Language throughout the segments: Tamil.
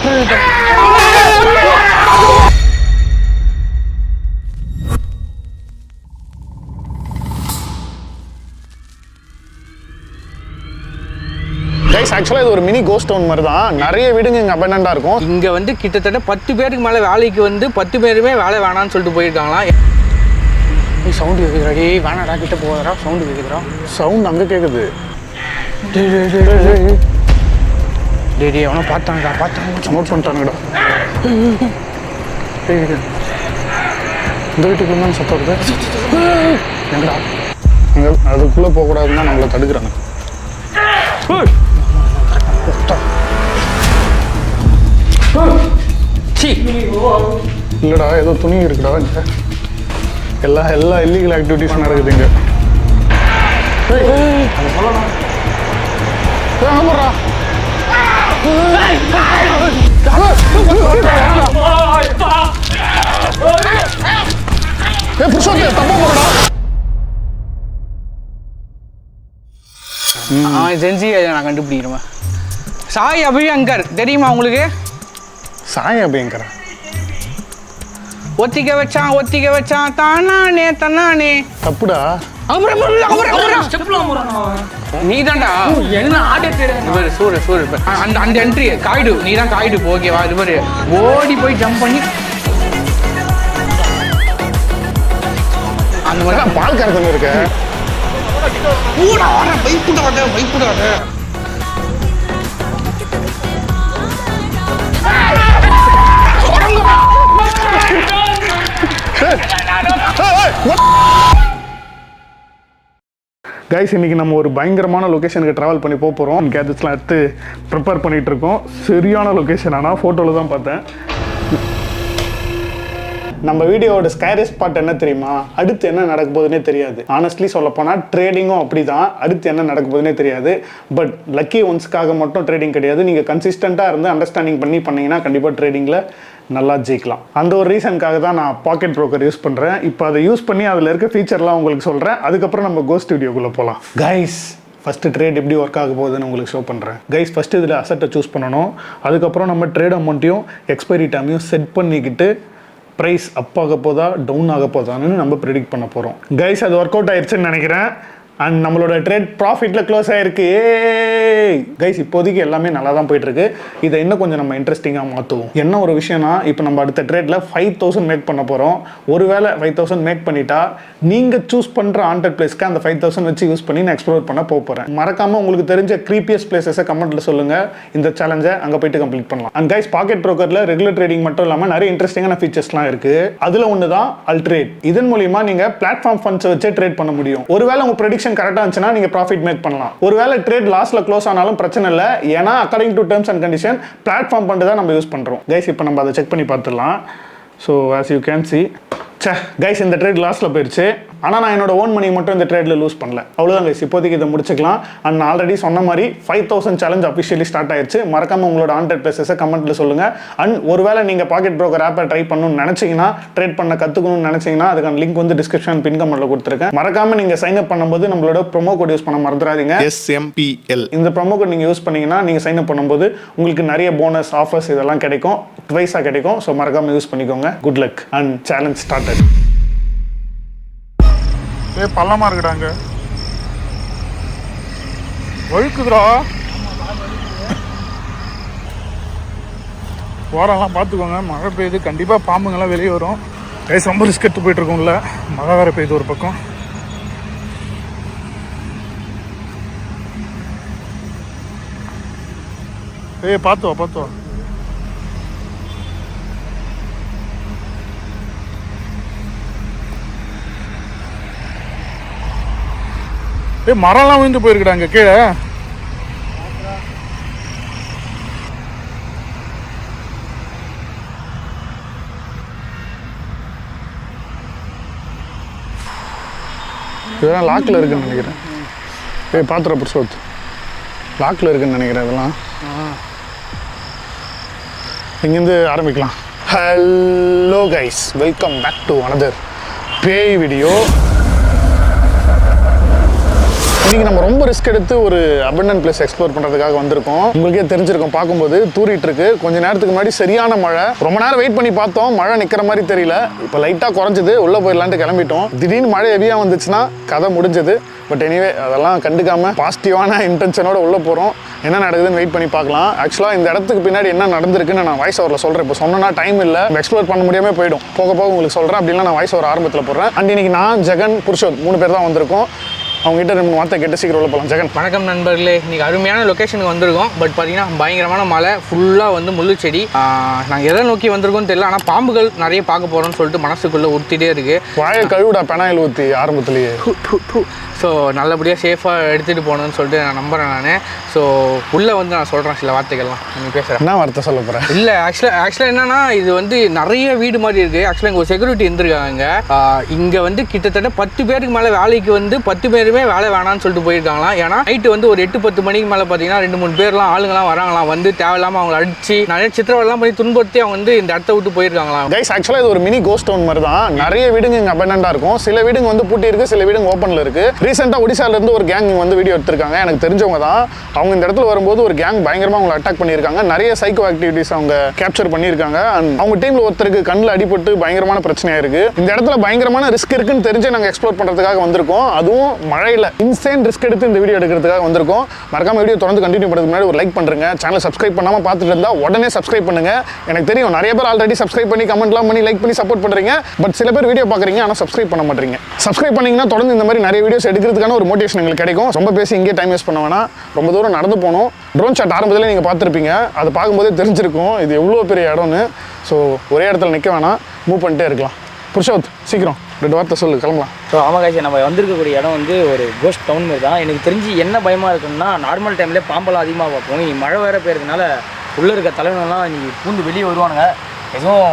தட்டுறது ஆக்சுவலாக இது ஒரு மினி கோஸ்ட் டவுன் மாதிரி தான். நிறைய வீடுங்க இங்கே அபண்டண்டாக இருக்கும். இங்கே வந்து கிட்டத்தட்ட 10 பேருக்கு மேலே வேலைக்கு வந்து 10 பேருமே வேலை வேணான்னு சொல்லிட்டு போயிருக்காங்களாம். சவுண்டு கேட்குதுடா, டேய் வேணாடா, கிட்ட போகிறா, சவுண்டு கேட்குதுடா. சவுண்ட் அங்கே கேட்குது. டேய் அவனை பார்த்தாங்கடா, நோட் பண்ணிட்டானுங்கடா. இந்த வீட்டுக்குள்ள தான் சத்தம் வருது. எங்கடா அங்கே அதுக்குள்ளே போகக்கூடாதுன்னு தான் நம்மளை தடுக்கிறாங்க. இல்லடா ஏதோ துணி இருக்குடா இங்க. எல்லா இல்லீகல் ஆக்டிவிட்டிஸும் நடக்குது இங்க. சென்சி நான் கண்டுபிடிக்கிறேன். சாய் அபியங்கர் தெரியுமா உங்களுக்கு? சாய் அபியங்கரா? ஒத்திக்க வச்சான் தானே தப்புடா. நீ தான்டா என்ன ஆடியோ சூர அந்த என்ட்ரி காய்டு, நீ தான் காய்டு. ஓகேவா? இது ஓடி போய் ஜம்ப் பண்ணி அந்த மாதிரி தான் பால் கறந்து இருக்க. பைக் கூட கைஸ், இன்னைக்கு நம்ம ஒரு பயங்கரமான லொக்கேஷனுக்கு ட்ராவல் பண்ணி போகிறோம். கேஜெட்ஸ்லாம் எடுத்து ப்ரிப்பேர் பண்ணிகிட்டு இருக்கோம். சரியான லொக்கேஷன். ஆனால் ஃபோட்டோவில் தான் பார்த்தேன். நம்ம வீடியோவோட ஸ்கேரியஸ்ட் பார்ட் என்ன தெரியுமா? அடுத்து என்ன நடக்க போகுதுன்னே தெரியாது. ஆனஸ்ட்லி சொல்ல போனால் ட்ரேடிங்கும் அப்படி தான். அடுத்து என்ன நடக்க போகுதுன்னே தெரியாது. பட் லக்கி ஒன்ஸ்க்காக மட்டும் ட்ரேடிங் கிடையாது. நீங்கள் கன்சிஸ்டண்ட்டாக இருந்து அண்டர்ஸ்டாண்டிங் பண்ணிங்கன்னா கண்டிப்பாக ட்ரேடிங்கில் நல்லா ஜெயிக்கலாம். அந்த ஒரு ரீசனுக்காக தான் நான் பாக்கெட் ப்ரோக்கர் யூஸ் பண்ணுறேன். இப்போ அதை யூஸ் பண்ணி அதில் இருக்க ஃபீச்சர்லாம் உங்களுக்கு சொல்கிறேன். அதுக்கப்புறம் நம்ம கோஸ்ட் ஸ்டுடியோக்குள்ளே போகலாம். கைஸ், ஃபஸ்ட்டு ட்ரேட் எப்படி ஒர்க் ஆக போகுதுன்னு உங்களுக்கு ஷோ பண்ணுறேன். கைஸ், ஃபஸ்ட்டு இதில் அசட்டை சூஸ் பண்ணணும். அதுக்கப்புறம் நம்ம ட்ரேட் அமௌண்ட்டையும் எக்ஸ்பைரி டைமையும் செட் பண்ணிக்கிட்டு ப்ரைஸ் அப் ஆக போதா டவுன் ஆக போதான்னு நம்ம ப்ரெடிக்ட் பண்ண போகிறோம். கைஸ், அது ஒர்க் அவுட் ஆயிடுச்சுன்னு நினைக்கிறேன். அண்ட் நம்மளோட ட்ரேட் ப்ராஃபிட்டில் க்ளோஸ் ஆகிருக்கு. கைஸ், இப்போதைக்கு எல்லாமே நல்லா தான் போயிட்டுருக்கு. இதை இன்னும் கொஞ்சம் நம்ம இன்ட்ரெஸ்டிங்காக மாற்றுவோம். என்ன ஒரு விஷயம்னா, இப்போ நம்ம அடுத்த ட்ரேட்டில் 5000 மேக் பண்ண போகிறோம். ஒருவேளை 5000 மேக் பண்ணிட்டா நீங்கள் சூஸ் பண்ணுற ஹாண்டட் பிளேஸ்க்கு அந்த 5000 வச்சு யூஸ் பண்ணி நான் எக்ஸ்ப்ளோர் பண்ண போகிறேன். மறக்காமல் உங்களுக்கு தெரிஞ்ச க்ரீப்பியஸ் பிளேசஸை கமெண்ட்டில் சொல்லுங்கள். இந்த சேலஞ்சை அங்கே போயிட்டு கம்ப்ளீட் பண்ணலாம். அண்ட் கைஸ், பாக்கெட் ப்ரோக்கரில் ரெகுலர் ட்ரேடிங் மட்டும் இல்லாமல் நிறைய இன்ட்ரெஸ்டிங்கான ஃபீச்சர்ஸ்லாம் இருக்குது. அதில் ஒன்று தான் அல்ட்ரேட். இதன் மூலிமா நீங்கள் பிளாட்ஃபார்ம் ஃபண்ட்ஸை வச்சே ட்ரேட் பண்ண முடியும். ஒருவேளை உங்கள் ப்ரெடிக்ஷன் கரெக்டாக இருந்துச்சுன்னா நீங்க ப்ராஃபிட் மேக் பண்ணலாம். ஒருவேளை ட்ரேட் லாஸ்ட்ல க்ளோஸ் ஆனாலும் பிரச்சனை இல்லை. ஏன்னா according to terms and condition platform fund தான் நம்ம யூஸ் பண்றோம். கைஸ், இப்போ நம்ம அதை செக் பண்ணி பார்த்துடலாம். So as you can see, guys, இந்த ட்ரேட் லாஸ்ட்ல போயிடுச்சு. ஆனால் நான் என்னோட ஓன் மணி மட்டும் இந்த ட்ரேட்ல லூஸ் பண்ணல. அவ்வளோதான் கைஸ், இப்போதைக்கு இதை முடிச்சுக்கலாம். அண்ட் நான் ஆல்ரெடி சொன்ன மாதிரி 5000 சேலஞ்ச் அஃபிஷியலி ஸ்டார்ட் ஆயிடுச்சு. மறக்காம உங்களோட ஹாண்டட் பிளேசஸை கமெண்ட்ல சொல்லுங்க. அண்ட் ஒருவேளை நீங்க பாக்கெட் ப்ரோக்கர் ஆப்பை ட்ரை பண்ணணும்னு நினைச்சீங்கன்னா, ட்ரேட் பண்ண கத்துக்கணும்னு நினைச்சீங்கன்னா, அதுக்கான லிங்க் வந்து டிஸ்கிரிப்ஷன் பின் கமெண்ட்ல கொடுத்துருக்கேன். மறக்காம நீங்க சைன் அப் பண்ணும்போது நம்மளோட ப்ரோமோ கோட் யூஸ் பண்ண மறந்துடாதீங்க. SMPL. இந்த ப்ரோமோ கோட் நீங்க யூஸ் பண்ணீங்கன்னா, நீங்க சைன் அப் பண்ணும்போது உங்களுக்கு நிறைய போனஸ் ஆஃபர்ஸ் இதெல்லாம் கிடைக்கும். ட்வைஸா கிடைக்கும். ஸோ மறக்காம யூஸ் பண்ணிக்கோங்க. Good luck and challenge started. பள்ளமா இருக்குடாங்க, வழுக்குதுரா. ஓரம்லாம் பார்த்துக்கோங்க. மழை பெய்யுது, கண்டிப்பாக பாம்புங்கெல்லாம் வெளியே வரும். கைஸ், ரொம்ப ரிஸ்க் எடுத்து போயிட்டு இருக்கோம்ல. மழை வேற பெய்யுது ஒரு பக்கம். பார்த்துவா. மரம்லாம் விழுந்து போயிருக்குறாங்க கீழே. இதெல்லாம் லாக்கில் இருக்குன்னு நினைக்கிறேன். பாத்திர புருஷோத் லாக்கில் இருக்குன்னு நினைக்கிறேன். இதெல்லாம் இங்கேருந்து ஆரம்பிக்கலாம். Hello guys, welcome back to another பேய் வீடியோ. இன்னைக்கு நம்ம ரொம்ப ரிஸ்க் எடுத்து ஒரு அபண்டன்ட் பிளேஸ் எக்ஸ்ப்ளோர் பண்றதுக்காக வந்திருக்கோம். உங்களுக்கே தெரிஞ்சிருக்கும், பார்க்கும்போது தூரிட்டு இருக்கு. கொஞ்ச நேரத்துக்கு முன்னாடி சரியான மழை. ரொம்ப நேரம் வெயிட் பண்ணி பார்த்தோம், மழை நிக்கிற மாதிரி தெரியல. இப்போ லைட்டா குறைஞ்சது, உள்ள போயிடலான்ட்டு கிளம்பிட்டோம். திடீர்னு மழை ஹெவியா வந்துச்சுன்னா கதை முடிஞ்சது. பட் எனிவே அதெல்லாம் கண்டுக்காம பாசிட்டிவான இன்டென்ஷனோட உள்ள போறோம். என்ன நடக்குதுன்னு வெயிட் பண்ணி பார்க்கலாம். ஆக்சுவலாக இந்த இடத்துக்கு பின்னாடி என்ன நடந்திருக்குன்னு நான் வாய்ஸ் ஓவரில் சொல்கிறேன். இப்போ சொன்னா டைம் இல்லை, எக்ஸ்ப்ளோர் பண்ண முடியாமல் போயிடும். போக போக உங்களுக்கு சொல்கிறேன். அப்படின்னா நான் வாய்ஸ் ஓவர் ஆரம்பத்தில் போடுறேன். அண்ட் இன்னைக்கு நான், ஜெகன், புருஷோத் 3 பேர் தான் வந்திருக்கோம். அவங்ககிட்ட 2 வார்த்தை கேட்டு சீக்கிரம் உள்ள போகலாம். ஜெகன். வணக்கம் நண்பர்களே. இன்றைக்கி அருமையான லொக்கேஷனுக்கு வந்திருக்கோம். பட் பார்த்தீங்கன்னா பயங்கரமான மழை, ஃபுல்லாக வந்து முள்ளு செடி. நாங்கள் எதை நோக்கி வந்திருக்கோம்னு தெரியல. ஆனால் பாம்புகள் நிறைய பார்க்க போகிறோம்னு சொல்லிட்டு மனசுக்குள்ளே உறுத்திட்டே இருக்குது. வாயை கழுவிடா பெனாயில் ஊற்றி ஆரம்பத்துலேயே. ஸோ நல்லபடியாக சேஃபாக எடுத்துகிட்டு போகணுன்னு சொல்லிட்டு நான் நம்புகிறேன். நான் ஸோ உள்ளே வந்து நான் சொல்கிறேன் சில வார்த்தைகள்லாம். நீங்கள் பேசுகிறேன். என்ன வார்த்தை சொல்ல போகிறேன்? இல்லை ஆக்சுவலாக என்னன்னா, இது வந்து நிறைய வீடு மாதிரி இருக்குது. ஆக்சுவலாக இங்கே ஒரு செக்யூரிட்டி இருந்திருக்காங்க. இங்கே வந்து கிட்டத்தட்ட 10 பேருக்கு மேலே வேலைக்கு வந்து 10 பேருமே வேலை வேணான்னு சொல்லிட்டு போயிருக்காங்களாம். ஏன்னா நைட்டு வந்து ஒரு 8-10 மணிக்கு மேலே பார்த்தீங்கன்னா 2-3 பேர்லாம் ஆளுங்கலாம் வராங்களாம். வந்து தேவையில்லாமல் அவங்களை அடிச்சு நிறைய சித்திரவெல்லாம் பண்ணி துன்புறுத்தி அவங்க வந்து இந்த இடத்த விட்டு போயிருக்காங்களாம். கைஸ், ஆக்சுவலாக இது ஒரு மினி கோஸ்ட் டவுன் மாதிரி தான். நிறைய வீடுங்க இங்கே அபண்டண்டாக இருக்கும். சில வீடுங்க வந்து பூட்டி இருக்கு, சில வீடுங்க ஓப்பனில் இருக்கு. ரீசெண்டாக ஒடிசாலேருந்து ஒரு கேங் வந்து வீடியோ எடுத்திருக்காங்க. எனக்கு தெரிஞ்சவங்க தான். அவங்க இந்த இடத்துல வரும்போது ஒரு கேங் பயங்கரமாக அவங்களை அட்டாக் பண்ணியிருக்காங்க. நிறைய சைக்கோ ஆக்டிவிட்டிஸ் அவங்க கேப்சர் பண்ணியிருக்காங்க. அண்ட் அவங்க டீமில் ஒருத்தருக்கு கண்ணில் அடிபட்டு பயங்கரமான பிரச்சனையாக இருக்கு. இந்த இடத்துல பயங்கரமான ரிஸ்க் இருக்குன்னு தெரிஞ்சு நாங்கள் எக்ஸ்ப்ளோர் பண்ணுறதுக்காக வந்திருக்கோம். அதுவும் மழையில் இன்சேன் ரிஸ்க் எடுத்து இந்த வீடியோ எடுக்கிறதுக்காக வந்திருக்கோம். மறக்காம வீடியோ தொடர்ந்து கண்டினியூ பண்ணுறதுக்கு முன்னாடி ஒரு லைக் பண்ணுங்க. சேனல் சப்ஸ்கிரைப் பண்ணாமல் பார்த்துட்டு இருந்தால் உடனே சப்ஸ்கிரைப் பண்ணுங்க. எனக்கு தெரியும் நிறைய பேர் ஆல்ரெடி சப்ஸ்கிரைப் பண்ணி கமெண்ட்லாம் பண்ணி லைக் பண்ணி சப்போர்ட் பண்ணுறீங்க. பட் சில பேர் வீடியோ பார்க்குறீங்க ஆனால் சப்ஸ்கிரைப் பண்ண மாட்டீங்க. சப்ஸ்கிரைப் பண்ணீங்கன்னா தொடர்ந்து இந்த மாதிரி நிறைய வீடியோஸ் எடுக்கிறதுக்கான ஒரு மோட்டிவேஷன் எங்களுக்கு கிடைக்கும். ரொம்ப பேசி இங்கே டைம் வேஸ்ட் பண்ண வேணாம். ரொம்ப தூரம் நடந்து போகணும். ட்ரோன் ஷாட் ஆரம்பத்தில் நீங்கள் பார்த்துருப்பீங்க. அது பார்க்கும்போதே தெரிஞ்சிருக்கும் இது எவ்வளோ பெரிய இடம்னு. ஸோ ஒரே இடத்துல நிற்க வேணாம், மூவ் பண்ணிட்டே இருக்கலாம். புருஷோத், சீக்கிரம் 2 வார்த்தை சொல்லு, கிளம்பலாம். ஸோ ஆமாம் காய்ச்சி, நம்ம வந்திருக்கக்கூடிய இடம் வந்து ஒரு கோஸ்ட் டவுன் மாதிரி தான். எனக்கு தெரிஞ்சு என்ன பயமாக இருக்குன்னா, நார்மல் டைம்லேயே பாம்பெல்லாம் அதிகமாக பார்ப்போம். நீ மழை வேறு பெய்யறதுனால உள்ளே இருக்க தலைவனெல்லாம் நீ பூந்து வெளியே வருவானுங்க. எதுவும்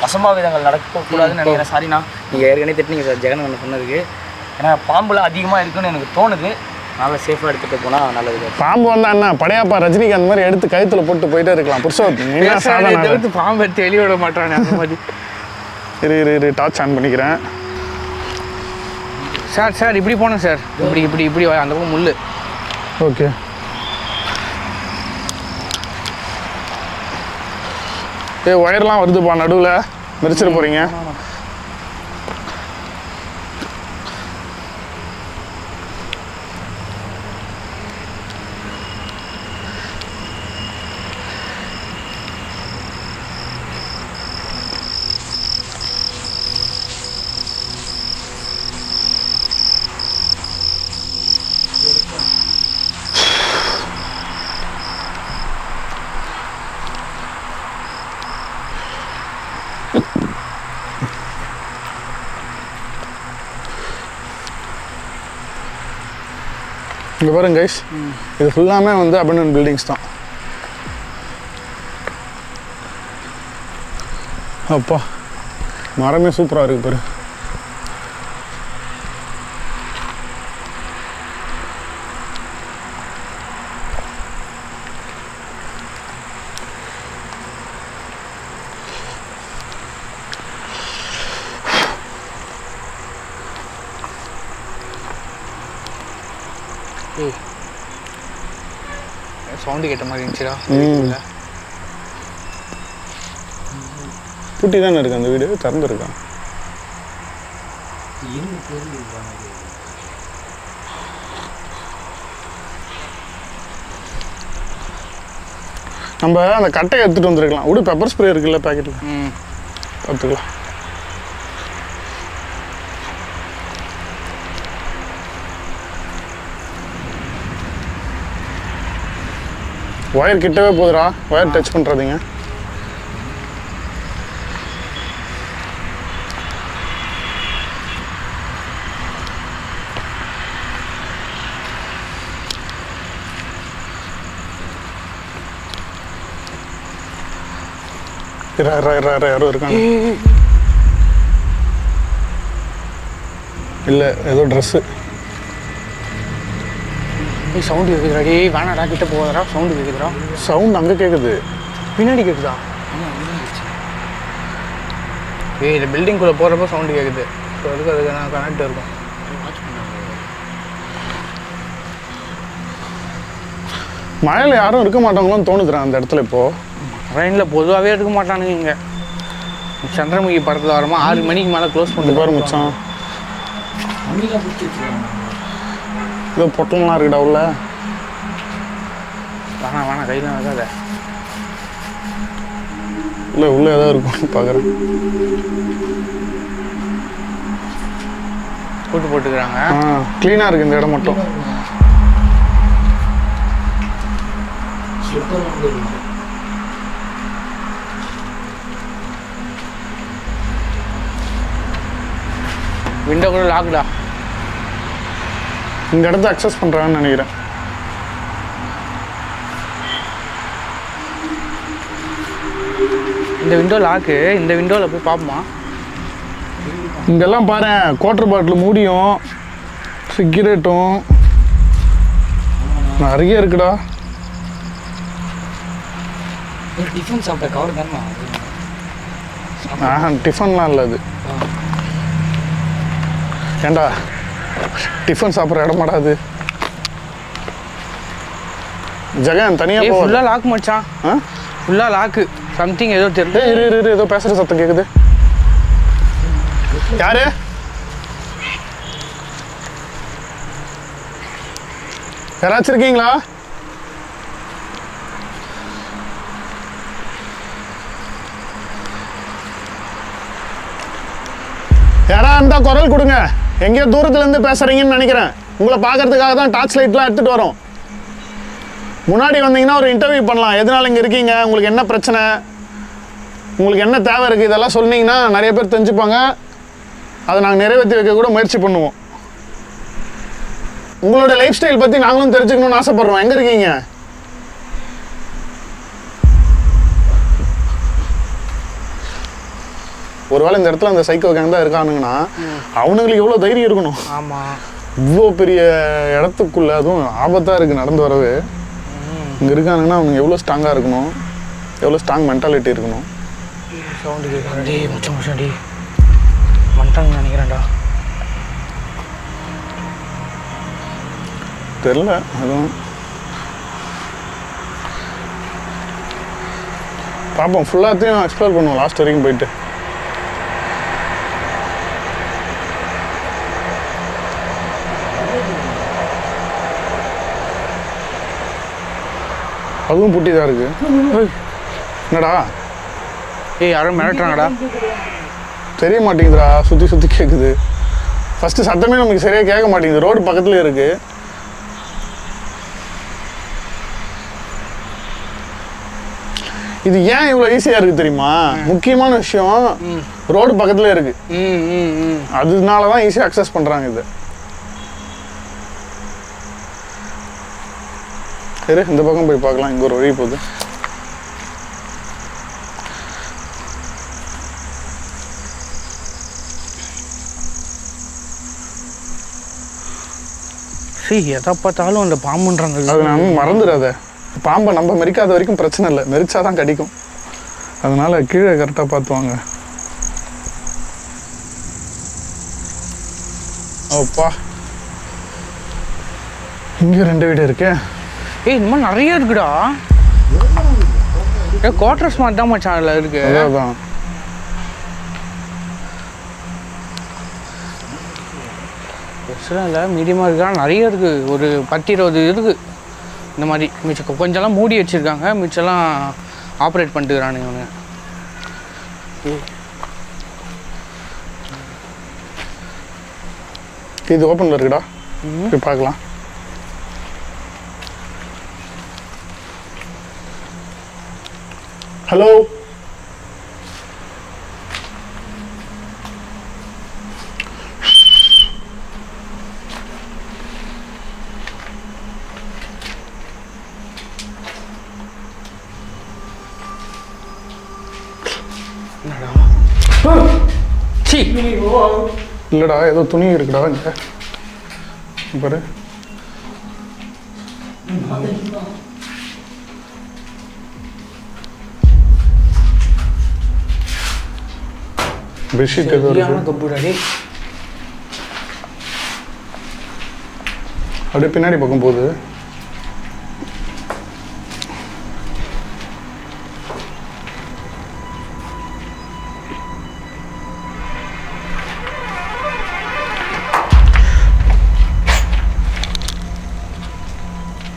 அசம்பாவிதங்கள் நடக்கக்கூடாதுன்னு நினைக்கிறேன். சாரிண்ணா, நீங்கள் ஏற்கனவே திட்டினீங்க சார் ஜெகன் ஒன்று சொன்னதுக்கு. ஏன்னா பாம்புலாம் அதிகமாக இருக்குன்னு எனக்கு தோணுது. நல்லா சேஃபாக எடுத்துகிட்டு போனால் நல்லது. பாம்பு வந்தா என்ன, படையாப்பா ரஜினிகாந்த் மாதிரி எடுத்து கழுத்தில் போட்டு போயிட்டே இருக்கலாம். புருஷோத், எடுத்து பாம்பு எடுத்து வெளியே விட மாட்டானே அந்த மாதிரி. இரு டார்ச் ஆன் பண்ணிக்கிறேன். சார் இப்படி போனோம் சார். இப்படி அந்த பக்கம் முள்ளு. ஓகே, ஒயர்லாம் வருதுப்பா நடுவில், மிதிச்சிட்டு போகிறீங்க. இங்கே பாருங்க கைஸ், இது ஃபுல்லாமே வந்து அபண்டன்ட் பில்டிங்ஸ் தான். அப்பா, மரமே சூப்பராக இருக்குது பாரு. சவுண்டு கேட்ட மாதிரி இருந்துச்சுடா. பூட்டி தானே இருக்கு அந்த வீடு, திறந்துருக்கா? நம்ம அந்த கட்டையை எடுத்துகிட்டு வந்துருக்கலாம். விடு, பெப்பர் ஸ்ப்ரே இருக்குல்ல பேக்கெட்டில், பார்த்துக்கலாம். ஒயர் கிட்டவே போதுடா, ஒயர் டச் பண்ணுறாதீங்க. யாரோ இருக்காங்க. இல்லை, ஏதோ ட்ரெஸ்ஸு. சவுண்டு கேட்குதுடா. டேய் வேணாடா, கிட்ட போகிறா. சவுண்டு கேட்குதுடா. சவுண்ட் அங்கே கேட்குது, பின்னாடி கேட்குதா? இந்த பில்டிங்குள்ளே போகிறப்போ சவுண்டு கேட்குது. ஸோ அதுக்கு நான் கனெக்ட் இருக்கும். மழையில் யாரும் இருக்க மாட்டாங்களோன்னு தோணுதுறேன் அந்த இடத்துல இப்போது. ட்ரெயினில் பொதுவாகவே இருக்க மாட்டானுங்க இங்கே. சந்திரமுகி படத்தில் வரமா 6 மணிக்கு மேலே க்ளோஸ் பண்ணி பாரு மச்சான், ஏதோ பொட்டலாம் இருக்குடா உள்ள. வேணாம் கையில் வைக்காத. இல்லை உள்ள ஏதோ இருக்கும் பார்க்குறேன். கூட்டு போட்டுக்கிறாங்க. க்ளீனாக இருக்குது இந்த இடம் மட்டும். விண்டோ கூட லாக்டா. இந்த இடத்த அக்சஸ் பண்ணுறாங்கன்னு நினைக்கிறேன். இந்த விண்டோ லாக்கு. இந்த விண்டோவில் போய் பார்ப்போமா? இங்கெல்லாம் பாரு, குவார்டர் பாட்டில் மூடியும் சிகரெட்டும் நிறைய இருக்குடா. டிஃபன் சாப்பிட்ட கவர் தானே? டிஃபன்லாம் இல்லை அது. ஏண்டா டிஃபன் சாப்பிட்ற இடமாடா அது? ஜெகன் தனியாக போக. ஃபுல்லாக லாக் மச்சான். ஃபுல்லாக லாக்கு. சம்திங் ஏதோ தெரியல. இரு ஏதோ பேசுகிற சத்தம் கேட்குது. யாரு? யாராச்சும் இருக்கீங்களா? யாரா இருந்தால் குரல் கொடுங்க. எங்கேயோ தூரத்துலேருந்து பேசுகிறீங்கன்னு நினைக்கிறேன். உங்களை பார்க்கறதுக்காக தான் டார்ச் லைட்லாம் எடுத்துகிட்டு வரோம். முன்னாடி வந்தீங்கன்னா ஒரு இன்டர்வியூ பண்ணலாம். எதனால இங்கே இருக்கீங்க, உங்களுக்கு என்ன பிரச்சனை, உங்களுக்கு என்ன தேவை இருக்குது, இதெல்லாம் சொன்னீங்கன்னா நிறைய பேர் தெரிஞ்சுப்பாங்க. அதை நாங்கள் நிறைவேற்றி வைக்க கூட முயற்சி பண்ணுவோம். உங்களோட லைஃப் ஸ்டைல் பற்றி நாங்களும் தெரிஞ்சுக்கணும்னு ஆசைப்படுறோம். எங்கே இருக்கீங்க? ஒருவேளை இந்த இடத்துல அந்த சைக்கோ கேங் தான் இருக்கானுங்கன்னா அவனுங்களுக்கு எவ்வளோ தைரியம் இருக்கணும். ஆமாம், இவ்வளோ பெரிய இடத்துக்குள்ள, அதுவும் ஆபத்தாக இருக்குது நடந்து வரவே. இங்கே இருக்கானுங்கன்னா அவனுங்க எவ்வளோ ஸ்ட்ராங்காக இருக்கணும், எவ்வளோ ஸ்ட்ராங் மென்டாலிட்டி இருக்கணும். சவுண்டு கேட்குறாண்டி மச்சான் டி வந்துட்டாங்கன்னு நினைக்கிறேன்டா. தெரில அதுவும். பார்ப்போம், ஃபுல்லாத்தையும் எக்ஸ்ப்ளோர் பண்ணுவோம் லாஸ்ட் வரைக்கும் போயிட்டு. அதுவும் புட்டி தான் இருக்கு. என்னடா? யாரும் மிரட்டுறாங்கடா. தெரிய மாட்டேங்குதுடா, சுற்றி சுற்றி கேட்குது. ஃபஸ்ட்டு சத்தமே நமக்கு சரியாக கேட்க மாட்டேங்குது. ரோடு பக்கத்துலேயே இருக்கு. இது ஏன் இவ்வளோ ஈஸியாக இருக்குது தெரியுமா? முக்கியமான விஷயம், ரோடு பக்கத்துலேயே இருக்கு. அதனால தான் ஈஸியாக அக்சஸ் பண்ணுறாங்க. இது சரி, இந்த பக்கம் போய் பார்க்கலாம். இங்கே ஒரு வழி போகுது. எதை பார்த்தாலும் அந்த பாம்புன்றாங்க. அது நான் மறந்துடாத. பாம்பை நம்ம மெரிக்காத வரைக்கும் பிரச்சனை இல்லை, மெரிச்சாதான் கடிக்கும். அதனால கீழே கரெக்டாக பார்த்துவாங்க. ஓப்பா, இங்கே 2 வீடு இருக்கு. இந்த மாதிரி நிறைய இருக்குடா. குவார்டர்ஸ் மாதிரி தான் மச்சான் அதில் இருக்கு. அதான் பெருசுலாம் இல்லை, மீடியமாக இருக்கா. நிறைய இருக்குது, ஒரு 10-20 இருக்குது இந்த மாதிரி. மிச்சம் கொஞ்சம்லாம் மூடி வச்சுருக்காங்க, மிச்சம்லாம் ஆப்ரேட் பண்ணிட்டுக்கிறானுங்க இவனுங்க. இது ஓப்பனில் இருக்குடா, போய் பார்க்கலாம். ஹலோ, இல்லடா ஏதோ துணி இருக்குடா இங்க பாரு. பெட்ஷீட் ஏதோ இருக்கு. அப்படியே பின்னாடி பக்கம் போகுது.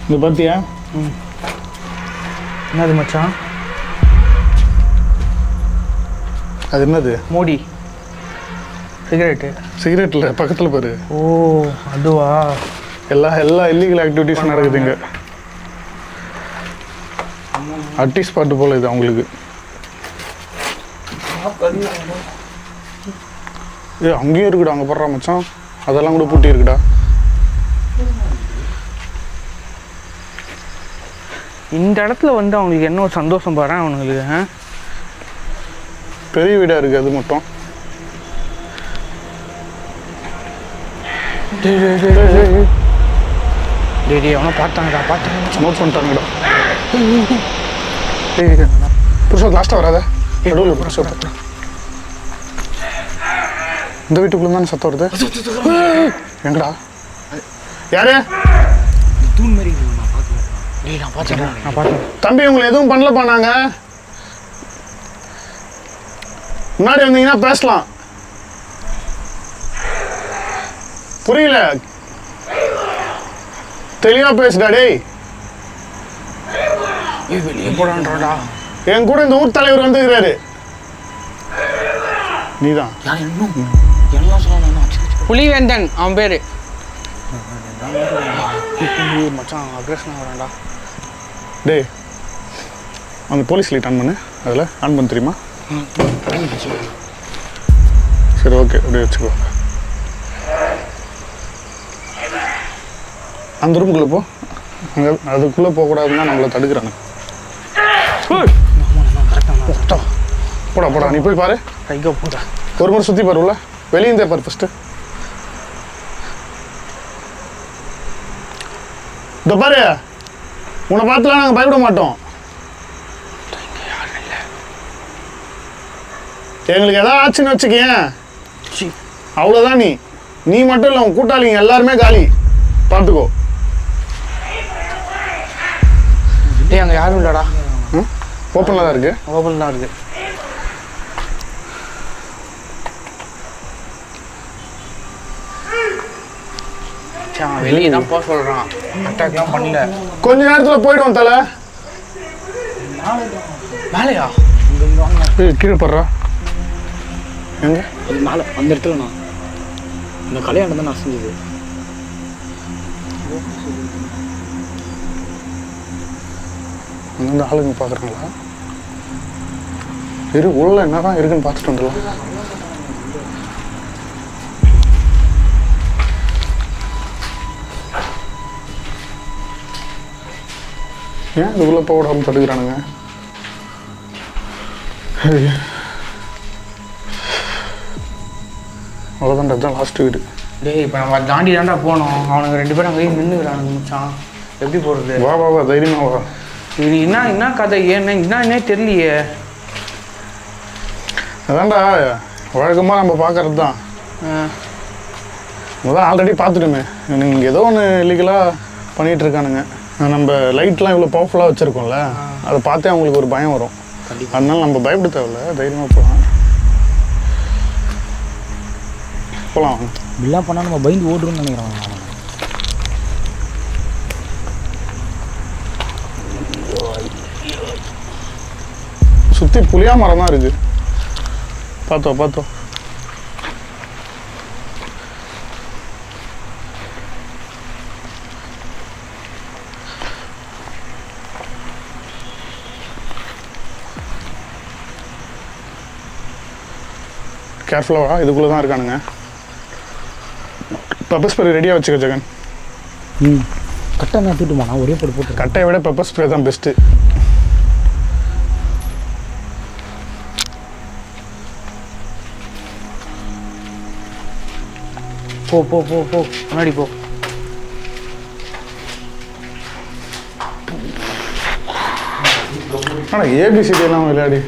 இது பார்த்தியா? என்னது மச்சான்? அது என்னது? மோடி சிகரெட்டு. சிகரெட்டில் பக்கத்தில் பாரு. ஓ அதுவா? எல்லா இல்லீகல் ஆக்டிவிட்டீஸும் நடக்குது இங்கே. அட்டி ஸ்பாட்டு போல் இது அவங்களுக்கு. அங்கேயும் இருக்குடா, அங்கே போடுறா மச்சான். அதெல்லாம் கூட பூட்டி இருக்குடா. இந்த இடத்துல வந்து அவங்களுக்கு என்ன ஒரு சந்தோஷம் பாரு அவனுங்களுக்கு. பெரிய வீடாக இருக்குது அது மட்டும். டேய் அவனை பார்த்தாங்கடா. நோட் பண்ணிட்டாங்கடா. புருஷா லாஸ்ட்டாக வராத. நடுவில் புருஷா. இந்த வீட்டுக்குள்ள தானே சத்தம் வருது. எங்கடா யாரு? தூண் மாதிரி நான் பார்த்தேன். தம்பி உங்களை எதுவும் பண்ணலப்பா. நாங்கள் முன்னாடி வந்தீங்கன்னா பேசலாம். புரியல, தெளிவா பேசுடா. டேய் வெளியே போடான்றாடா. என் கூட இந்த ஊர் தலைவர் வந்துருக்காரு. நீதான் புலிவேந்தன் அவன் பேரு. மச்சான் அக்ரஷன் வரான்டா. டேய் அந்த போலீஸ் லைட் ஆன் பண்ணு. அதில் ஆன் பண்ண தெரியுமா? சரி ஓகே, அப்படியே வச்சுக்கோ. அந்த ரூமுக்குள்ளே போ. அங்கே அதுக்குள்ளே போகக்கூடாதுன்னா நம்மளை தடுக்கிறாங்க. போடா நீ போய் பாரு. கைகோ போடா. ஒரு முறை சுற்றி பாருல, வெளியே பாரு ஃபஸ்ட்டு. இந்த பாரு, உன்னை பார்த்துலாம் நாங்கள் பயப்பட மாட்டோம். எங்களுக்கு எதாவது ஆச்சுன்னு வச்சுக்கேன், அவ்வளோதான். நீ மட்டும் இல்லை, உன் கூட்டாளிங்க எல்லாருமே காலி. பார்த்துக்கோ. டேய் அங்கே யாரும் இல்லைடா. ஓப்பனில் தான் இருக்கு. ஓப்பன் தான் இருக்கு. வெளியே தான் போக சொல்கிறான். அட்டாக்லாம் பண்ணல. கொஞ்ச நேரத்தில் போயிடுவோம் தலை. மேலையா? கீழே போடுறா. எங்க மேலே அந்த இடத்துல நான் இந்த கல்யாணம் தான் நான் செஞ்சது. அங்கேருந்து ஆளுங்க பார்க்குறாங்களா? உள்ள என்னதான் இருக்குன்னு பார்த்துட்டு வந்துடலாம். ஏன் இதுக்குள்ளே போக விடாமல் தடுக்கிறானுங்க? அவ்வளோதான்டா, இதுதான் லாஸ்ட் வீடு. டேய் இப்போ நம்ம தாண்டி தாண்டா போனோம். அவனுங்க 2 பேரும் அங்கேயும் நின்றுக்கிறானுங்க மச்சான். எப்படி போகிறது? வா தைரியமா வா. இது என்ன கதை? என்னன்னே தெரியலையே. அதான்டா வழக்கமாக நம்ம பார்க்கறது தான். அதான் ஆல்ரெடி பார்த்துட்டோமே. நீங்கள் ஏதோ ஒன்று இல்லீகலாக பண்ணிகிட்டு இருக்கானுங்க. நம்ம லைட்லாம் இவ்வளோ பவர்ஃபுல்லாக வச்சுருக்கோம்ல, அதை பார்த்தே அவங்களுக்கு ஒரு பயம் வரும். அதனால நம்ம பயப்பட தேவையில்ல, தைரியமாக போகலாம். வாங்க. இப்படிலாம் பண்ணால் நம்ம பயந்து ஓடுறோம்னு நினைக்கிறோம். சுற்றி புளியா மரம் தான் இருக்குது. பார்த்தோம். கேர்ஃபுல்லாக இதுக்குள்ளே தான் இருக்கானுங்க. பெப்பர் ஸ்ப்ரே ரெடியாக வச்சுக்க ஜெகன். கட்டை நான் தூட்டுமா? நான் ஒரே போட்டு கட்டையை விட பெப்பர் ஸ்ப்ரே தான் பெஸ்ட்டு. போ முன்னாடி போ. ஆனால் ஏபிசிடி எல்லாம் விளையாடி.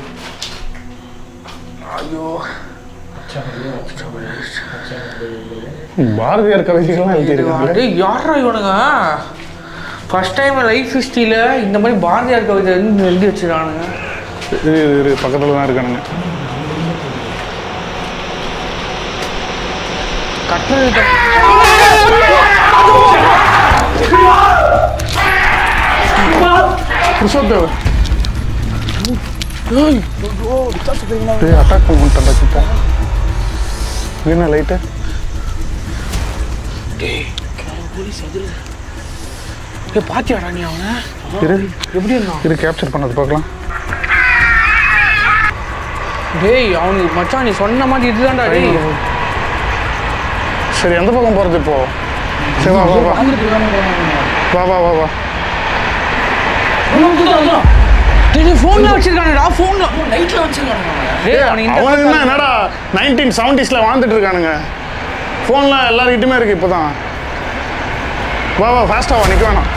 ஐயோ பாரதியார் கவிதைகள்லாம் எழுதியிருக்காங்க. யாரா இவனுங்க? ஃபர்ஸ்ட் டைம் லைஃப் ஹிஸ்ட்ரியில் இந்த மாதிரி பாரதியார் கவிதை எழுதி வச்சுருக்கானுங்க. இது பக்கத்தில் தான் இருக்கானுங்க. கட்டுறது புருஷோத்து அட்டாக் பண்ணிட்டா கிட்ட என்ன லைட்டு பாத்தியாடா நீ அவனை இரு எப்படி இருந்தான் இரு கேப்சர் பண்ணது பார்க்கலாம். டேய் அவனுக்கு மச்சான் நீ சொன்ன மாதிரி இதுதான்டா டேய். சரி எந்த பக்கம் போகிறது இப்போ? சரி வா வா வா வா வா வா வா டேய் ஃபோன்ல வச்சிருக்கானடா ஃபோன்ல நைட்ல வச்சிருக்கானுங்க டேய் அவனுக்கு என்ன என்னடா 1970s வாழ்ந்துட்டு இருக்கானுங்க. ஃபோன்லாம் எல்லாருக்கிட்டுமே இருக்கு இப்போதான். வா வா ஃபாஸ்ட்டாக வா, நிற்க வேணாம்.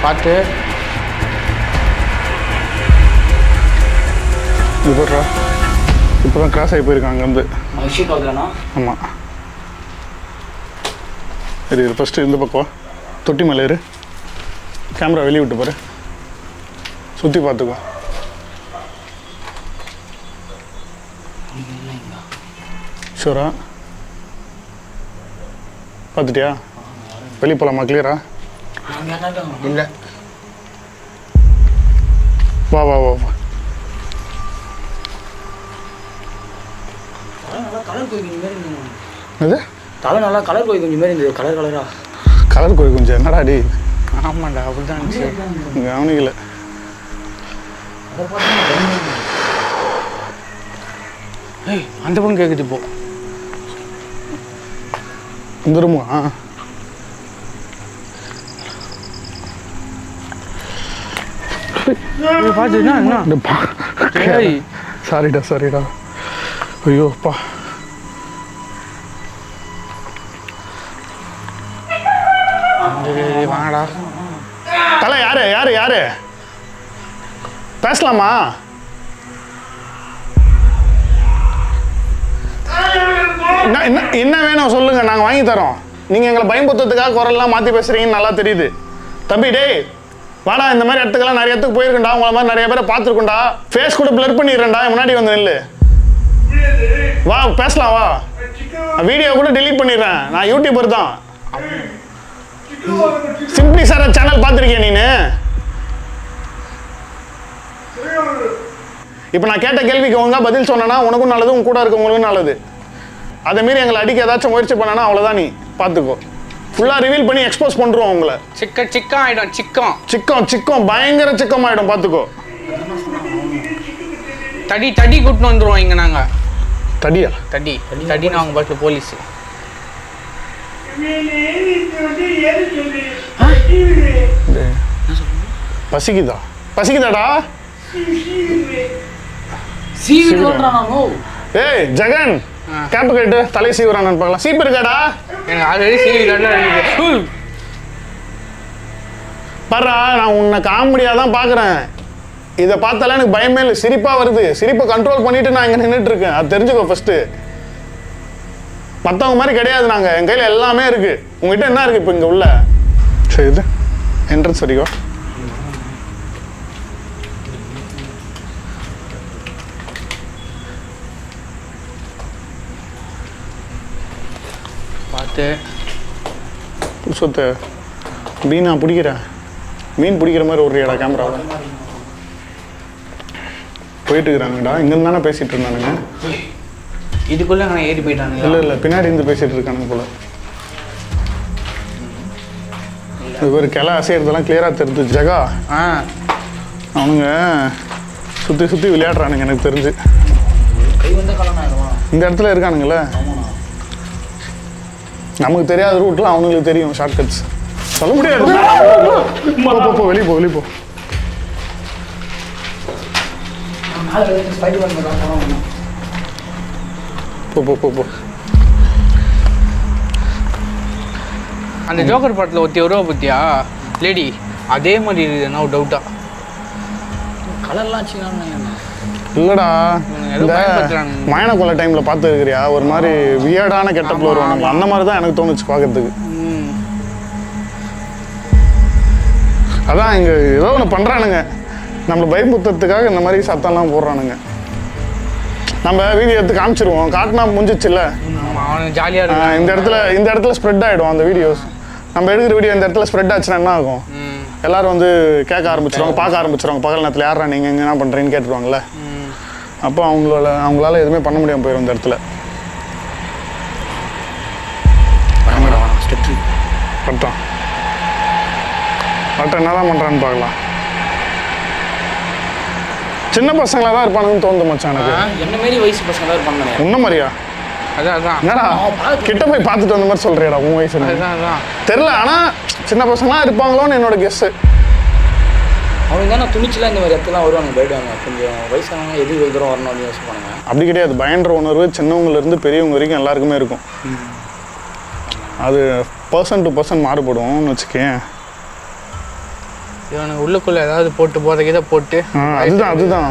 பார்த்து இதுட்ரா இப்போ தான் கிராஸ் ஆகி போயிருக்காங்க அங்கேருந்து. விஷயம் பார்க்கலண்ணா. ஆமாம் சரி இது ஃபஸ்ட்டு இந்த பக்கம் தொட்டி மேலே இரு. கேமரா வெளியே விட்டு பாரு, சுற்றி பார்த்துக்கோ. ஷூரா பார்த்துட்டியா? வெளியே போகலாமா? கிளியரா? இல்லை வா வா வா வா. கலர் கோயில் கொஞ்சம் மாதிரி இருந்தது. அது தலை நல்லா கலர் கோயில் கொஞ்சம் மாதிரி இருந்தது. கலர் கலரா கலர் கோழி கொஞ்சம் என்னடா டி ஆமாண்டா அப்படிதான் இருந்துச்சு. கவனிக்கல. ஏய் அந்த பொண்ணு கேட்குது இப்போ வந்துருமா? பார்த்துன்னா என்ன டேய் சாரிடா சாரிடா. ஐயோப்பா வாங்கடா. தலை யாரு யாரு யாரு பேசலாமா? என்ன வேணும் சொல்லுங்க, நாங்கள் வாங்கி தரோம். நீங்கள் எங்களை பயம்புத்தத்துக்காக குரல்லாம் மாற்றி பேசுறீங்கன்னு நல்லா தெரியுது. தம்பி டேய் வாடா, இந்த மாதிரி இடத்துக்கெல்லாம் நிறைய இடத்துக்கு போயிருக்கேன்டா, உங்களை மாதிரி நிறைய பேரை பார்த்துருக்கோண்டா. ஃபேஸ் கூட பிளர் பண்ணிடுறேன்டா, முன்னாடி வந்து நெல்லு. வா பேசலாம் வா. வீடியோ கூட டெலீட் பண்ணிடுறேன், நான் யூடியூபர் தான். சிம்பிளி சார் சேனல் பார்த்துருக்கேன் நீனு. இப்போ நான் கேட்ட கேள்விக்கு ஒழுங்கா பதில் சொன்னா உனக்கும் நல்லது, உன் கூட இருக்கவங்களுக்கும் நல்லது. அதை மீறி எங்களை அடிக்க ஏதாச்சும் முயற்சி பண்ணனா அவ்வளோதான், நீ பார்த்துக்கோ. ஃபுல்லாக ரிவீல் பண்ணி எக்ஸ்போஸ் பண்ணுறோம் உங்களை. சிக்கம் ஆகிடும். சிக்கம் பயங்கர சிக்கம் ஆகிடும், பார்த்துக்கோ. தடி கூட்டின்னு வந்துடுவோம் இங்கே நாங்கள். தடியா? தடின்னு அவங்க பார்த்து போலீஸ். பசிக்குதாடா? ஏய் ஜெகன், கேப் கேட்டு தலை சீவுறான்னு பார்க்கலாம். சீப்பு இருக்காடா? எனக்கு ஆல்ரெடி பாரா, நான் உன்னை காமெடியாக தான் பார்க்குறேன். இதை பார்த்தாலே எனக்கு பயமே இல்லை, சிரிப்பாக வருது. சிரிப்பை கண்ட்ரோல் பண்ணிட்டு நான் இங்கே நின்றுட்டு இருக்கேன், அது தெரிஞ்சுக்கோ ஃபஸ்ட்டு. மற்றவங்க மாதிரி கிடையாது நாங்கள், என் கையில் எல்லாமே இருக்குது. உங்ககிட்ட என்ன இருக்குது இப்போ இங்கே உள்ள? சரி இது என்ட்ரன்ஸ் வரைக்கும் பார்த்து சொத்து மீன் நான் பிடிக்கிறேன். மீன் பிடிக்கிற மாதிரி ஒரு இடா கேமராவை போயிட்டு இருக்கிறாங்கடா. இங்கேருந்து தானே பேசிகிட்டு இருந்தானுங்க. இதுக்குள்ளே நான் ஏறி போயிட்டானுங்க. இல்லை பின்னாடி இருந்து பேசிகிட்டு இருக்கானுங்க போல. இது ஒரு கிளை அசைகிறதெல்லாம் கிளியராக தெரிஞ்சு. ஜெகா அவனுங்க சுற்றி விளையாடுறானுங்க எனக்கு தெரிஞ்சு. இந்த இடத்துல இருக்கானுங்களே, நமக்கு தெரியாத ரூட்லாம் அவனுங்களுக்கு தெரியும், ஷார்ட்கட்ஸ் சொல்ல முடியாது. போ வெளியே போ. போ. அந்த ஜோக்கர் படத்தில் ஒருத்தி வருவா பத்தியா லேடி, அதே மாதிரி இருக்குது. என்ன டவுட்டா கலர்லாம் இல்லடா, இந்த மயன கொலை டைம்ல பார்த்து இருக்கிறியா, ஒரு மாதிரி வியர்டான கெட்டப்ல வருவானுங்க, அந்த மாதிரி தான் எனக்கு தோணுச்சு பார்க்கறதுக்கு. அதான் இங்க ஏதோ ஒன்று பண்றானுங்க, நம்மளை பயமுறுத்துறதுக்காக இந்த மாதிரி சத்தம்லாம் போடுறானுங்க. நம்ம வீடியோ எடுத்து காமிச்சிருவோம், காட்டினா முடிஞ்சிச்சுல்ல. அவனுக்கு ஜாலியாக இருக்கும். இந்த இடத்துல ஸ்ப்ரெட் ஆகிடும் அந்த வீடியோஸ். நம்ம எடுக்கிற வீடியோ இந்த இடத்துல ஸ்ப்ரெட் ஆச்சுன்னா என்ன ஆகும்? எல்லாரும் வந்து கேட்க ஆரம்பிச்சிருவாங்க, பார்க்க ஆரம்பிச்சிருவாங்க. பகல் நேரத்தில் யாரா நீங்கள் இங்கே என்ன பண்ணுறீங்கன்னு கேட்டுருவாங்கல்ல. அப்போ அவங்களால எதுவுமே பண்ண முடியாமல் போயிடும் இந்த இடத்துல. பட்டம் என்ன தான் பண்ணுறான்னு பார்க்கலாம். சின்ன பசங்களா தான் இருப்பானுன்னு தோணுது மச்சான் எனக்கு. என்ன மாரி வயசு பசங்க தான் இருப்பாங்க. உன்ன மாதிரியா? அதான் என்னடா கிட்ட போய் பார்த்துட்டு வந்த மாதிரி சொல்றியாடா உன் வயசு? தெரியல, ஆனால் சின்ன பசங்களாம் இருப்பாங்களோன்னு என்னோட கெஸ்ஸு. அவங்க தானே துணிச்சலாம் இந்த மாதிரி இடத்துலாம் வருவாங்க, போயிடுவாங்க. கொஞ்சம் வயசானவங்க எது தூரம் வரணும் அப்படின்னு யோசிப்பாங்க. அப்படி கிடையாது, பயன்ற உணர்வு சின்னவங்கலேருந்து பெரியவங்க வரைக்கும் எல்லாருக்குமே இருக்கும். அது பர்சன் டு பர்சன் மாறுபடும்னு வச்சுக்கேன். இவனுக்கு உள்ளுக்குள்ள ஏதாவது போட்டு போதைக்கு தான் போட்டு அதுதான்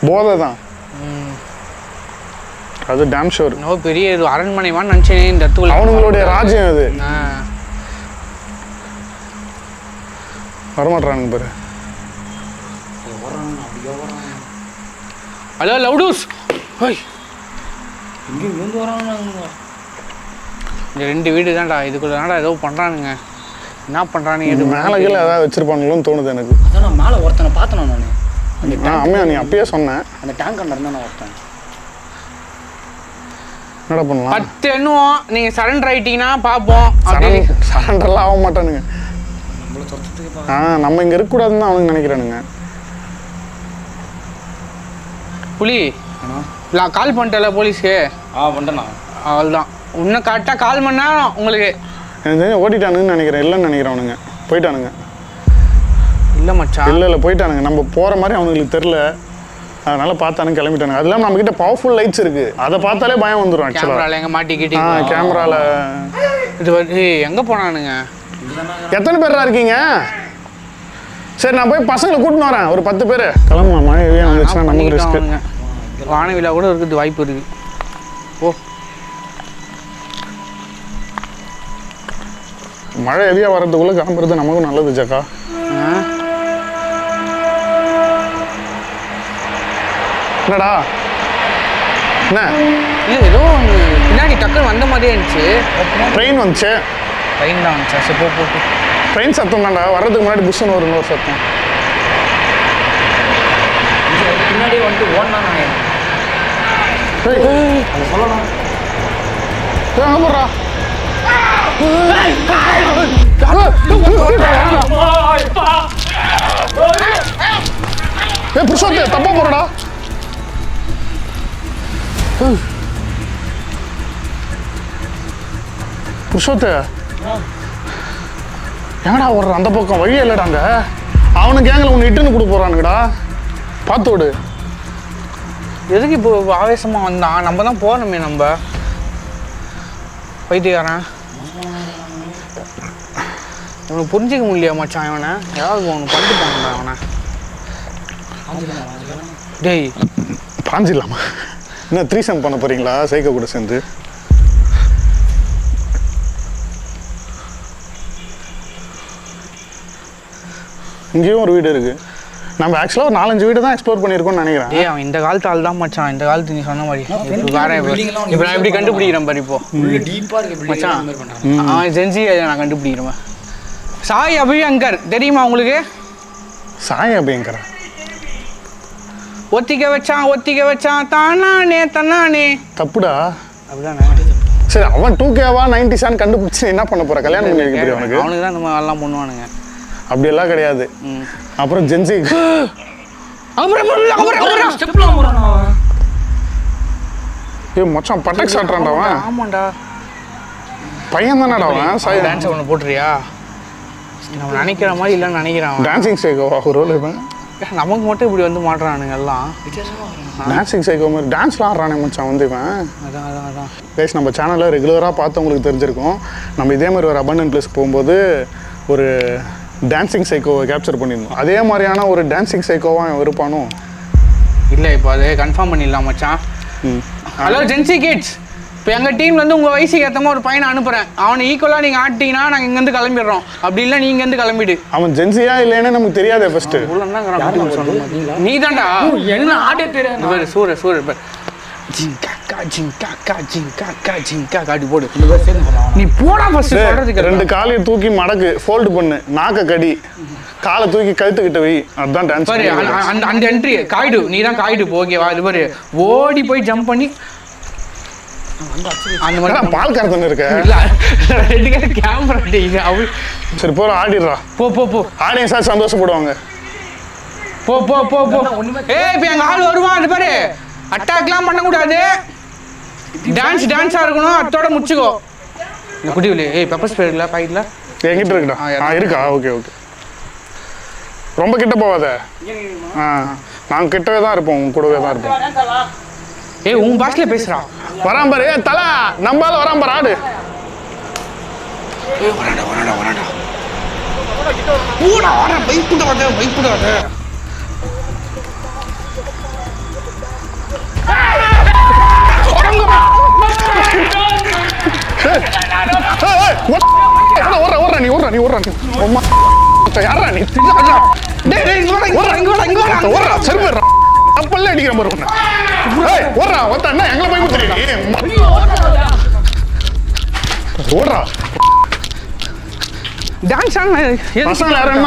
போதை தான். அது டேம் ஷோர். பெரிய அரண்மனைவான்னு நினச்சேன் இந்த இடத்துக்குள்ள. அவனுங்களுடைய ராஜ்யம் அது. வரமாட்டானுங்க பாரு. ஹலோ லவுடூஸ், இங்கே வராங்க. இந்த 2 வீடு தான்டா, இதுக்குள்ள தான்டா ஏதோ பண்ணுறானுங்க. என்ன பண்ணுறானுங்க? மேலே கீழே ஏதாவது வச்சிருப்பானுங்களோன்னு தோணுது எனக்கு. அதான் நான் மேலே ஒருத்தனை பார்த்தேன் நான். அம்மையா நீ அப்பயே சொன்னேன். அந்த டேங்க் அண்டர் தான் நான் ஒருத்தன். என்னடா பண்ணலாம்? 10 எண்ணுவோம், நீங்கள் சரண்டர் ஆகிட்டீங்கன்னா பார்ப்போம். சரண்டர்லாம் ஆக மாட்டானுங்க. நம்ம இங்கே இருக்கக்கூடாதுன்னு தான் அவனுங்க நினைக்கிறானுங்க. புலி நான் கால் பண்ணிட்டேன்ல போலீஸ்க்கு. பண்ணிட்டேண்ணா. அவ்வளோதான். இன்னும் கரெக்டாக கால் பண்ணா உங்களுக்கு எனக்கு தெரிஞ்சு ஓட்டிட்டானுங்கன்னு நினைக்கிறேன். இல்லைன்னு நினைக்கிறேன் அவனுங்க. போயிட்டானுங்க. இல்லை மச்சான், இல்லை போயிட்டானுங்க. நம்ம போகிற மாதிரி அவனுங்களுக்கு தெரில, அதனால பார்த்தானுங்க கிளம்பிட்டானுங்க. அது இல்லாமல் நம்மக்கிட்ட பவர்ஃபுல் லைட்ஸ் இருக்குது, அதை பார்த்தாலே பயம் வந்துடும். கேமராவில் எங்கே மாட்டிக்கிட்டு கேமராவில் இது வந்து எங்கே போனானுங்க? எத்தனை பேரா இருக்கீங்க? சரி நான் போய் பசங்களை கூட்டின்னு வரேன், ஒரு 10 பேர். கிளம்புமா, மழை எவ்வளோ வந்துச்சுன்னா நமக்கு ரிஸ்க்கு. வானவிழா கூட இருக்குது, வாய்ப்பு இருக்குது. ஓ மழை எதியாக வர்றதுக்குள்ளே கிளம்புறது நமக்கும் நல்லது ஜக்கா. என்னடா என்ன? இல்லை ஏதோ பின்னாடி டக்குன்னு வந்த மாதிரியே இருந்துச்சு. ட்ரெயின் வந்துச்சு. ட்ரெயின் தான் வந்துச்சா? சரி போட்டு ட்ரெயின் சத்தம் தான்டா, வர்றதுக்கு முன்னாடி புஷ்ஷுன்னு ஒரு இன்னொரு சத்தம். பின்னாடி வந்துட்டு ஓடனா சொல்லலாம். போடுறா புருஷோத்து தப்பா போறடா. புருஷோத்து எங்கடா ஓடுற? அந்த பக்கம் வழியே இல்லடாங்க. அவனு கேங்கில் ஒன்று இட்டுன்னு கொடுக்க போறானுங்கடா, பார்த்து விடு. எதுக்கு இப்போ ஆவேசமாக வந்தான்? நம்ம தான் போகணுமே. நம்ம பைத்தியக்காரன் இவனுக்கு புரிஞ்சிக்க முடியலையா மச்சான்? இவனை ஏதாவது ஒன்று பண்ணிட்டு போங்கடா அவனை. டேய் பாஞ்சிடலாமா? என்ன 3 பண்ண போறீங்களா சைக்கோ கூட சேர்ந்து? இங்கேயும் ஒரு வீடு இருக்கு. நம்ம ஆக்சுவலாக ஒரு 4-5 வீடு தான் எக்ஸ்ப்ளோர் பண்ணியிருக்கோம்னு நினைக்கிறேன். ஏய் அவன் இந்த காலத்து ஆள் தான் மச்சான். இந்த காலத்து நீ சொன்ன மாதிரி வேற. இப்போ நான் எப்படி கண்டுபிடிக்கிறேன் பாரு. இப்போ டீப்பாக இருக்கு மச்சான். அவன் ஜென்சி நான் கண்டுபிடிக்கிறேன். சாய் அபியங்கர் தெரியுமா உங்களுக்கு? சாய் அபியங்கரா? ஒத்திக்க வச்சான் தானானே தன்னானே. தப்புடா. அப்படிதானே? சரி அவன் 2Kவா 90s கண்டுபிடிச்சு என்ன பண்ண போற? கல்யாணம் பண்ணி வைக்க போறியா அவனுக்கு? அவனுக்கு தான் நம்ம எல்லாம் பண்ணுவானுங்க. அப்படியெல்லாம் கிடையாது. அப்புறம் ஜென்சி மச்சான் பட்டக் சாட்டுறான்டா அவன். ஆமாண்டா பையன் தானடா அவன். சாய் டான்ஸ் ஒன்று போட்டுறியா? நம்ம நினைக்கிற மாதிரி இல்லைன்னு நினைக்கிறான். டான்சிங் சைக்கோவா ஒரு ரோல் இருப்பேன். நமக்கு மட்டும் இப்படி வந்து மாட்டுறானுங்க எல்லாம். டான்சிங் சைக்கோ மாதிரி டான்ஸ்லாம் ஆடுறானே மச்சான் வந்து இவன். அதான் கைஸ் நம்ம சேனலில் ரெகுலராக பார்த்து உங்களுக்கு தெரிஞ்சிருக்கும். நம்ம இதே மாதிரி ஒரு அபண்டன்ட் பிளேஸ் போகும்போது ஒரு டான்சிங் சைக்கோவை கேப்சர் பண்ணிடணும். அதே மாதிரியான ஒரு டான்சிங் சைக்கோவாக இருப்பானோ? இல்லை இப்போ அது கன்ஃபார்ம் பண்ணிடலாம் மச்சான். ஹலோ ஜென்சி கிட்ஸ், இப்போ எங்கள் டீம்ல வந்து உங்கள் வயசுக்கு ஏற்ற மாதிரி ஒரு பையனை அனுப்புகிறேன். அவனை ஈக்குவலாக நீங்கள் ஆட்டிங்கன்னா நாங்கள் இங்கேருந்து கிளம்பிடுறோம். அப்படி இல்லை நீங்கள் இங்கேருந்து கிளம்பிடு. அவன் ஜென்சியா இல்லைன்னு நமக்கு தெரியாதே ஃபர்ஸ்ட். நீ தான்டா என்ன ஆட்டே தெரியாது. சூர காடி போடு. நீ போடா ஃபர்ஸ்ட் சொல்றதுக்கு. 2 காலையும் தூக்கி மடக்கு, ஃபோல்டு பண்ணு, நாக்க கடி, காலை தூக்கி கழுத்துக்கிட்ட வை. அதுதான் டான்ஸ். பாரு அந்த என்ட்ரி காய்டு, நீ தான் காய்டு. ஓகேவா? இது பாரு ஓடி போய் ஜம்ப் பண்ணி அந்த மாதிரி பால் கறந்துன்னு இருக்க. கேமரா சரி போற ஆடிடுறா. போ போ போ. ஆடியன்ஸ் சார் சந்தோஷப்படுவாங்க. போ போ போ போ. ஏய் இப்போ எங்க ஆள் வருவான். அது பாரு அட்டாக்லாம் பண்ணக்கூடாது. டான்ஸா இருக்கணும். அதோட முடிச்சுக்கோ. இந்த குட்டிவிலே ஏய் பெப்பர் ஸ்ப்ரே இல்ல பாக்கெட்ல என்கிட்ட இருக்குடா. இருக்கா? Okay okay. ரொம்ப கிட்ட போவாத. நாங்க கிட்டவே தான் இருப்போம், கூடவே தான் இருப்போம். ஏய் உன் பாஸ்ல பேசுறா. வரான் பாரு. ஏய் தல நம்பால வரான் பாரு. ஆடு. ஏய் வரடா. பூடா வர பைப்புடாத.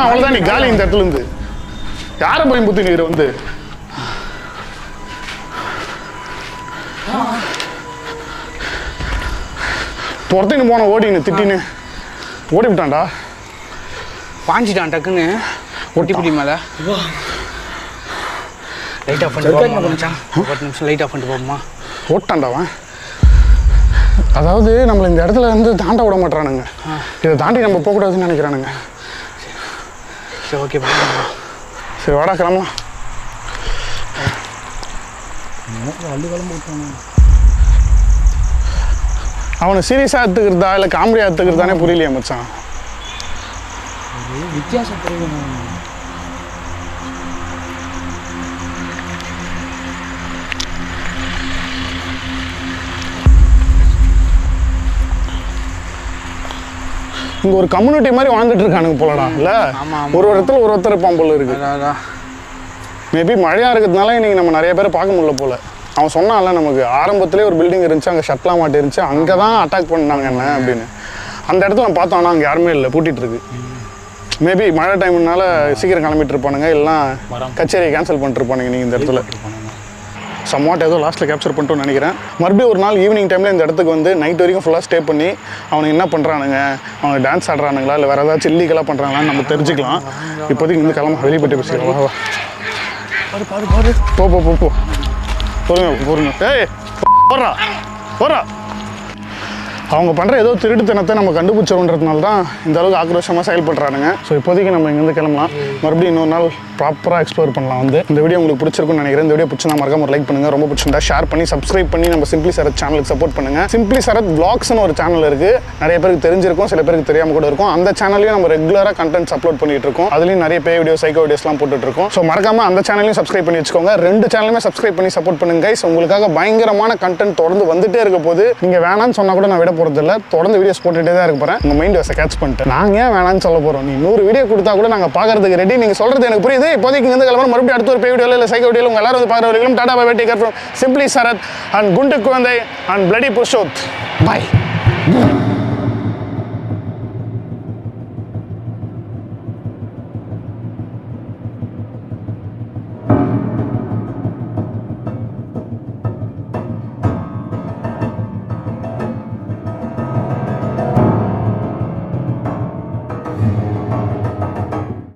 அவ்வளவுதான். நீ காலி இந்த இடத்துல இருந்து யார போய் புத்தி நீர் வந்து துரத்தின்னு போன ஓடின்னு திட்டின்னு ஓடி விட்டான்டா. பாஞ்சிட்டான் டக்குன்னு ஒட்டிப்பிடி மேலே. லைட் ஆஃப் பண்ணிட்டு 10 நிமிஷம் லைட் ஆஃப் பண்ணிட்டு போகுமா. ஓட்டான்டாவன். அதாவது நம்மளை இந்த இடத்துல வந்து தாண்ட விட மாட்டானுங்க. இதை தாண்டி நம்ம போகக்கூடாதுன்னு நினைக்கிறானுங்க. சரி ஓகே. சரி வாடா கிளம்பலாம். அவனை சீரியஸாக எடுத்துக்கிறதா இல்லை காமெடியாக எடுத்துக்கிறதானே புரியலையே மச்சான். வித்தியாசம் புரியல. இங்கே ஒரு கம்யூனிட்டி மாதிரி வாழ்ந்துட்டு இருக்கானுங்க போலடா. இல்லை ஒரு இடத்துல ஒருத்தர் இருப்பான் போல இருக்கு. மேபி மழையாக இருக்கிறதுனால இன்னைக்கு நம்ம நிறைய பேரை பார்க்க முடியல போல. அவன் சொன்னான்ல நமக்கு ஆரம்பத்திலே ஒரு பில்டிங் இருந்துச்சு, அங்கே ஷட்லாம் மாட்டி இருந்துச்சு, அங்கே தான் அட்டாக் பண்ணாங்க என்ன அப்படின்னு. அந்த இடத்துல நம்ம பார்த்தோம், ஆனால் அங்கே யாருமே இல்லை, பூட்டிகிட்டு இருக்கு. மேபி மழை டைம்னால சீக்கிரம் கிளம்பிட்டு இருப்பானுங்க, எல்லாம் கச்சேரியை கேன்சல் பண்ணிட்டு இருப்பானுங்க. நீங்கள் இந்த இடத்துல சம்வாட் ஏதோ லாஸ்ட்டில் கேப்சர் பண்ணிட்டோன்னு நினைக்கிறேன். மறுபடியும் ஒரு நாள் ஈவினிங் டைமில் இந்த இடத்துக்கு வந்து நைட் வரைக்கும் ஃபுல்லாக ஸ்டே பண்ணி அவனுக்கு என்ன பண்ணுறானுங்க, அவங்க டான்ஸ் ஆடுறானுங்களா இல்லை வேறு ஏதாச்சும் இல்லீகலாக பண்ணுறாங்களான்னு நம்ம தெரிஞ்சுக்கலாம். இப்போதைக்கு இருந்து கிளம்ப வெளியே போய்ட்டு பேசிக்கலாம். போ போ போ போ பொறுங்க. ஏய் போறா. அவங்க பண்ணுற ஏதோ திருட்டுத்தனத்தை நம்ம கண்டுபிடிச்சோன்றதுனால தான் இந்த அளவுக்கு ஆக்ரோஷமாக செயல்படுறானுங்க. ஸோ இப்போதைக்கு நம்ம இங்கேருந்து கிளம்பலாம். மறுபடியும் இன்னொரு நாள் ப்ராப்பராக எக்ஸ்ப்ளோர் பண்ணலாம். வந்து இந்த வீடியோ உங்களுக்கு பிடிச்சிருக்குன்னு நினைக்கிறேன். இந்த வீடியோ பிடிச்சிருந்தா மறக்காம ஒரு லைக் பண்ணுங்கள். ரொம்ப பிடிச்சிருந்தா ஷேர் பண்ணி சப்ஸ்கிரைப் பண்ணி நம்ம சிம்பிளி சரத் சேனலுக்கு சப்போர்ட் பண்ணுங்கள். சிம்பிளி சரத் vlogsனு ஒரு சேனல் இருக்குது. நிறைய பேருக்கு தெரிஞ்சிருக்கும், சில பேருக்கு தெரியாமல் கூட இருக்கும். அந்த சேனல்லையும் நம்ம ரெகுலராக கண்டென்ட்ஸ் அப்லோட் பண்ணிட்டு இருக்கோம். அதுலேயும் நிறைய பே வீடியோ, சைக்கோ வீடியோஸ்லாம் போட்டுட்டு இருக்கோம். ஸோ மறக்காம அந்த சேனலையும் சப்ஸ்கிரைப் பண்ணி வச்சுக்கோங்க. 2 சேனலுமே சப்ஸ்கிரைப் பண்ணி சப்போர்ட் பண்ணுங்க கைஸ். உங்களுக்காக பயங்கரமான கண்டென்ட் தொடர்ந்து வந்துட்டே இருக்க போது. நீங்கள் வேணான்னு சொன்னால் கூட நான் விட போகிறதில்ல. தொடர்ந்து வீடியோஸ் போட்டுகிட்டே தான் இருக்க போகிறேன். உங்கள் மைண்ட் வாஷை கேட்ச் பண்ணிட்டு நாங்கள் ஏன் வேணான்னு சொல்ல போகிறோம். நீ 100 வீடியோ கொடுத்தா கூட நாங்கள் பார்க்கறதுக்கு ரெடி. நீங்கள் சொல்கிறது எனக்கு புரியுது. இப்போதைக்கு இருந்து கிளம்புறோம். மறுபடியும் அடுத்த ஒரு பே வீடியோவில் இல்லை சைக்கோ வீடியோவில் உங்கள் எல்லாரும் வந்து பார்க்குற வரைக்கும் tata bye bye. Take care from simply Sarath and குண்டு குழந்தை அண்ட் பிளடி புருஷோத். பாய்.